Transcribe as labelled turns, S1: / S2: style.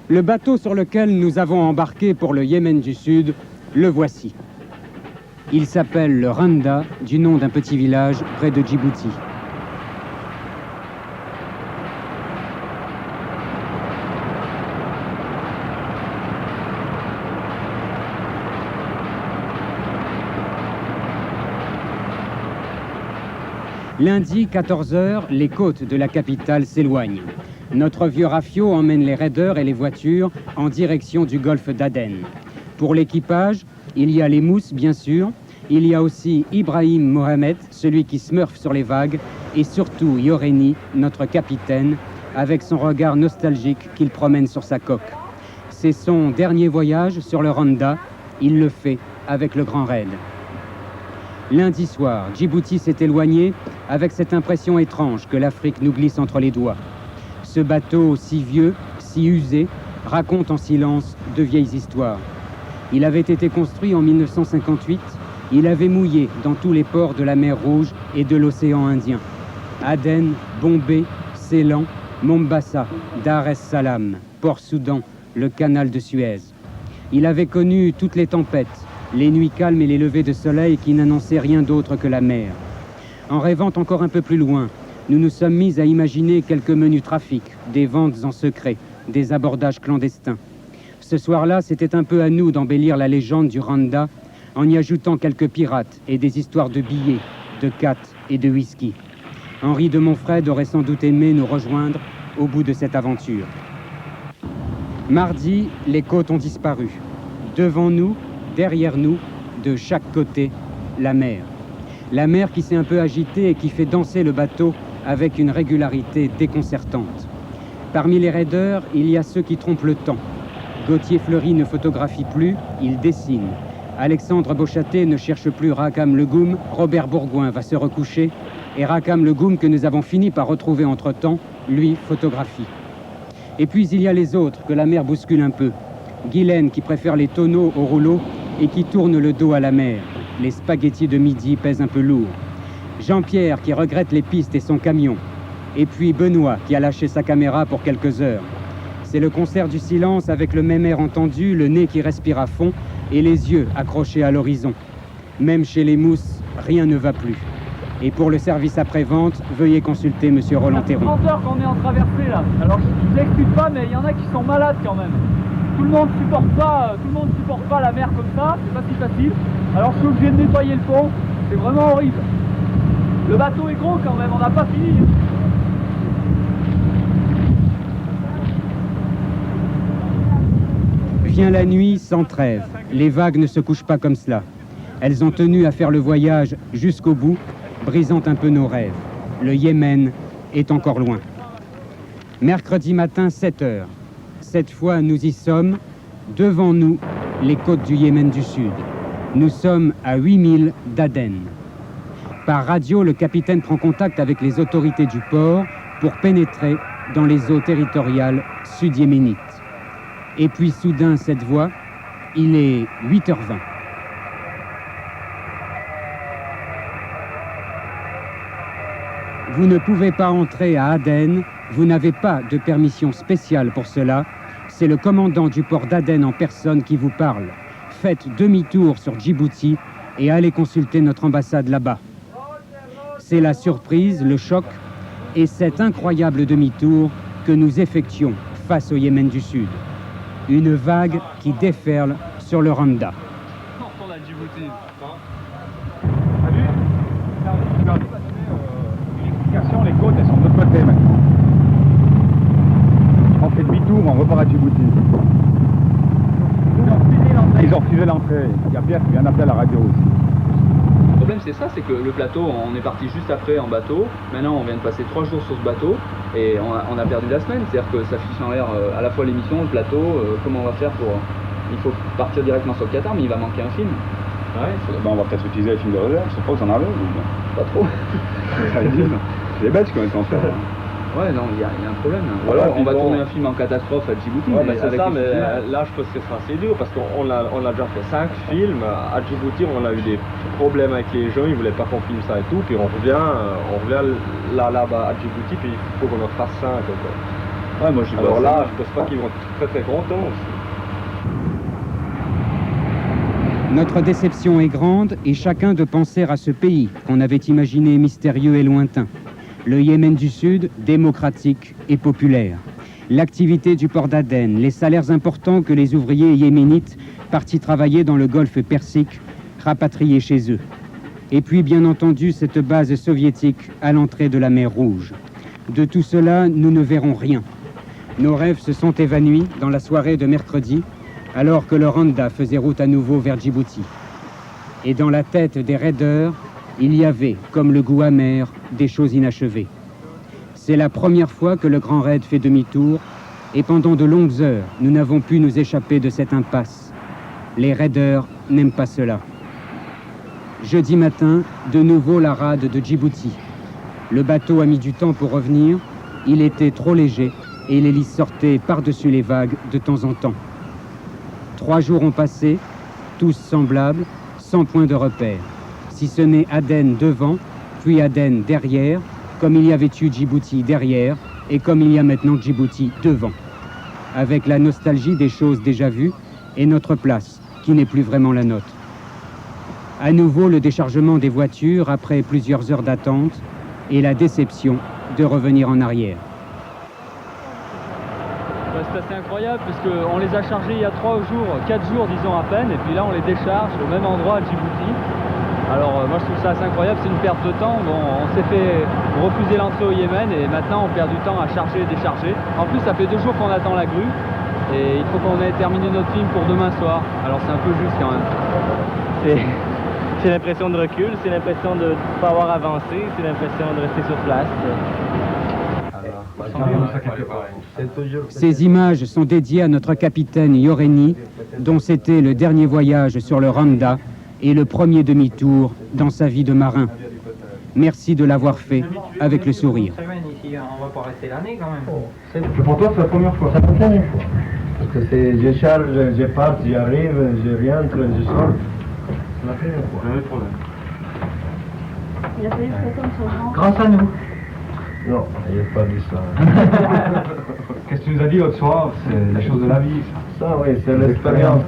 S1: Le bateau sur lequel nous avons embarqué pour le Yémen du Sud, le voici. Il s'appelle le Randa, du nom d'un petit village près de Djibouti. Lundi, 14 h, les côtes de la capitale s'éloignent. Notre vieux rafio emmène les raiders et les voitures en direction du golfe d'Aden. Pour l'équipage, il y a les mousses, bien sûr. Il y a aussi Ibrahim Mohamed, celui qui smurfe sur les vagues, et surtout Yoreni, notre capitaine, avec son regard nostalgique qu'il promène sur sa coque. C'est son dernier voyage sur le Randa. Il le fait avec le Grand Raid. Lundi soir, Djibouti s'est éloigné avec cette impression étrange que l'Afrique nous glisse entre les doigts. Ce bateau si vieux, si usé, raconte en silence de vieilles histoires. Il avait été construit en 1958. Il avait mouillé dans tous les ports de la mer Rouge et de l'océan Indien. Aden, Bombay, Ceylan, Mombasa, Dar es Salaam, Port-Soudan, le canal de Suez. Il avait connu toutes les tempêtes, les nuits calmes et les levées de soleil qui n'annonçaient rien d'autre que la mer. En rêvant encore un peu plus loin, nous nous sommes mis à imaginer quelques menus trafics, des ventes en secret, des abordages clandestins. Ce soir-là, c'était un peu à nous d'embellir la légende du Randa en y ajoutant quelques pirates et des histoires de billets, de cates et de whisky. Henri de Montfred aurait sans doute aimé nous rejoindre au bout de cette aventure. Mardi, les côtes ont disparu. Devant nous, derrière nous, de chaque côté, la mer. La mer qui s'est un peu agitée et qui fait danser le bateau avec une régularité déconcertante. Parmi les raiders, il y a ceux qui trompent le temps. Gauthier Fleury ne photographie plus, il dessine. Alexandre Beauchâté ne cherche plus Rakam Legoum, Robert Bourgoin va se recoucher, et Rakam Legoum, que nous avons fini par retrouver entre-temps, lui photographie. Et puis il y a les autres que la mer bouscule un peu. Guylaine qui préfère les tonneaux au rouleau et qui tourne le dos à la mer. Les spaghettis de midi pèsent un peu lourd. Jean-Pierre qui regrette les pistes et son camion. Et puis Benoît qui a lâché sa caméra pour quelques heures. C'est le concert du silence avec le même air entendu, le nez qui respire à fond et les yeux accrochés à l'horizon. Même chez les mousses, rien ne va plus. Et pour le service après-vente, veuillez consulter Monsieur Roland Théron.
S2: Ça fait 30 heures qu'on est en traversée là. Alors je l'explique pas, mais il y en a qui sont malades quand même. Tout le monde supporte pas la mer comme ça, c'est pas si facile. Alors je suis obligé de nettoyer le pont, c'est vraiment horrible. Le bateau est gros quand même, on n'a pas fini.
S1: Vient la nuit sans trêve. Les vagues ne se couchent pas comme cela. Elles ont tenu à faire le voyage jusqu'au bout, brisant un peu nos rêves. Le Yémen est encore loin. Mercredi matin, 7 h. Cette fois, nous y sommes. Devant nous, les côtes du Yémen du Sud. Nous sommes à 8000 d'Aden. Par radio, le capitaine prend contact avec les autorités du port pour pénétrer dans les eaux territoriales sud-yéménites. Et puis soudain, cette voix, il est 8 h 20. Vous ne pouvez pas entrer à Aden, vous n'avez pas de permission spéciale pour cela. C'est le commandant du port d'Aden en personne qui vous parle. Faites demi-tour sur Djibouti et allez consulter notre ambassade là-bas. C'est la surprise, le choc et cet incroyable demi-tour que nous effectuons face au Yémen du Sud. Une vague qui déferle sur le Randa.
S2: On retourne à Djibouti.
S3: Les côtes, elles sont de l'autre côté maintenant. On fait demi-tour, on repart à Djibouti. Ils ont refusé l'entrée. Il y a Pierre qui vient d'appeler à la radio aussi.
S2: Le problème c'est ça, c'est que le plateau, on est parti juste après en bateau. Maintenant on vient de passer 3 jours sur ce bateau et on a perdu la semaine. C'est-à-dire que ça fiche en l'air à la fois l'émission, le plateau, comment on va faire pour... Il faut partir directement sur le Qatar, mais il va manquer un film.
S3: Ouais. Ben, on va peut-être utiliser les films de réserve, je sais pas où vous en avez.
S2: Pas trop.
S3: C'est les Belges qui ont été en faire.
S2: Ouais, non, il y a un problème. Ou alors on va tourner un film en catastrophe à Djibouti.
S4: Ouais, mais c'est ça, mais
S2: films.
S4: là je pense que ce sera assez dur parce qu'on a déjà fait 5 films. À Djibouti, on a eu des problèmes avec les gens, ils voulaient pas qu'on filme ça et tout. Puis on revient là-bas à Djibouti, puis il faut qu'on en fasse 5. Ouais, moi je Alors là, je pense pas qu'ils vont être très contents.
S1: Notre déception est grande et chacun de penser à ce pays qu'on avait imaginé mystérieux et lointain. Le Yémen du Sud, démocratique et populaire. L'activité du port d'Aden, les salaires importants que les ouvriers yéménites partis travailler dans le golfe Persique, rapatriés chez eux. Et puis, bien entendu, cette base soviétique à l'entrée de la mer Rouge. De tout cela, nous ne verrons rien. Nos rêves se sont évanouis dans la soirée de mercredi, alors que le Randa faisait route à nouveau vers Djibouti. Et dans la tête des raideurs, il y avait, comme le goût amer, des choses inachevées. C'est la première fois que le grand raid fait demi-tour, et pendant de longues heures, nous n'avons pu nous échapper de cette impasse. Les raideurs n'aiment pas cela. Jeudi matin, de nouveau la rade de Djibouti. Le bateau a mis du temps pour revenir, il était trop léger, et l'hélice sortait par-dessus les vagues de temps en temps. 3 jours ont passé, tous semblables, sans point de repère. Si ce n'est Aden devant, puis Aden derrière, comme il y avait eu Djibouti derrière, et comme il y a maintenant Djibouti devant. Avec la nostalgie des choses déjà vues, et notre place, qui n'est plus vraiment la nôtre. À nouveau le déchargement des voitures après plusieurs heures d'attente, et la déception de revenir en arrière.
S2: C'est assez incroyable parce qu'on les a chargés il y a 4 jours disons à peine, et puis là on les décharge au même endroit à Djibouti. Alors moi je trouve ça assez incroyable, c'est une perte de temps. Bon, on s'est fait refuser l'entrée au Yémen et maintenant on perd du temps à charger et décharger. En plus ça fait 2 jours qu'on attend la grue et il faut qu'on ait terminé notre film pour demain soir. Alors c'est un peu juste quand même.
S5: C'est l'impression de recul, c'est l'impression de ne pas avoir avancé, c'est l'impression de rester sur place.
S1: Ces images sont dédiées à notre capitaine Yoreni, dont c'était le dernier voyage sur le Randa et le premier demi-tour dans sa vie de marin. Merci de l'avoir fait avec le sourire.
S6: On va pas rester l'année quand même.
S3: Pour toi, c'est la première fois.
S7: C'est la première fois. Parce que c'est, je charge, je pars, j'arrive, je rentre, je sors. C'est la première fois.
S3: Jamais de problème.
S8: Il a fallu faire comme son grand.
S6: Grâce à nous.
S7: Non, il n'a pas dit ça.
S3: Qu'est-ce que tu nous as dit l'autre soir? C'est les choses de la vie.
S7: Ça, oui, c'est l'expérience.